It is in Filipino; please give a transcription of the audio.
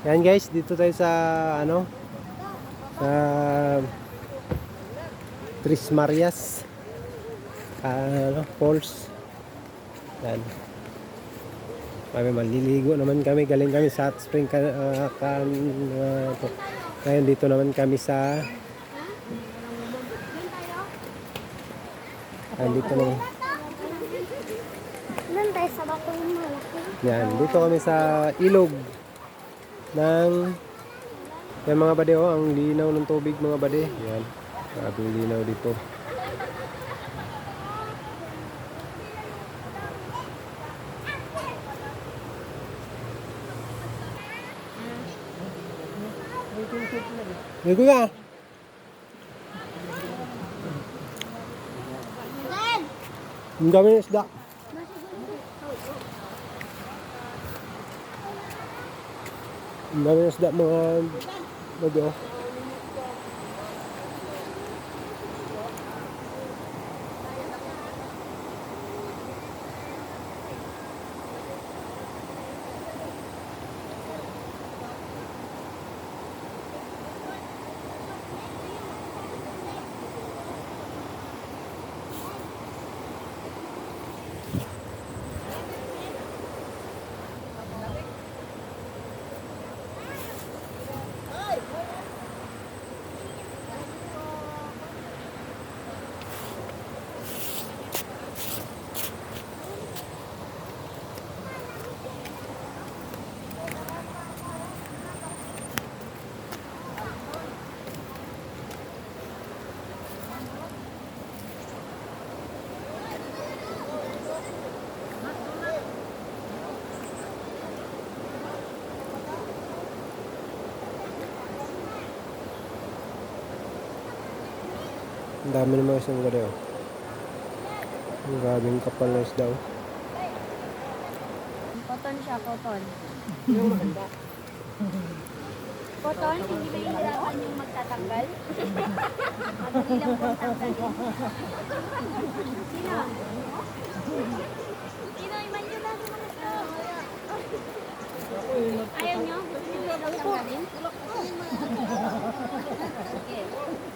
Yan guys, dito tayo sa ano, sa Tres Marias Falls. Yan. Kami maliligo naman kami, galing kami sa hot spring ngayon dito naman kami sa dito naman. Doon tayo sa bakong malaki. Yan, dito kami sa ilog ng yan mga bade, oh, ang linaw ng tubig mga bade. Yan, grabe linaw dito. Ligo ka. Ang dami ng isda. Ang dami ng isda mga bade, oh. Ang dami ng mga isang gada, oh. Ang grabing kapal na isda, oh. Cotton siya, cotton. Cotton, hindi ba hihirapan yung magtatanggal? Madali lang po tanggalin. Sino? Sino? Iman nyo lang naman ito. Ayaw nyo? Gusto nyo lang tanggalin? Okay.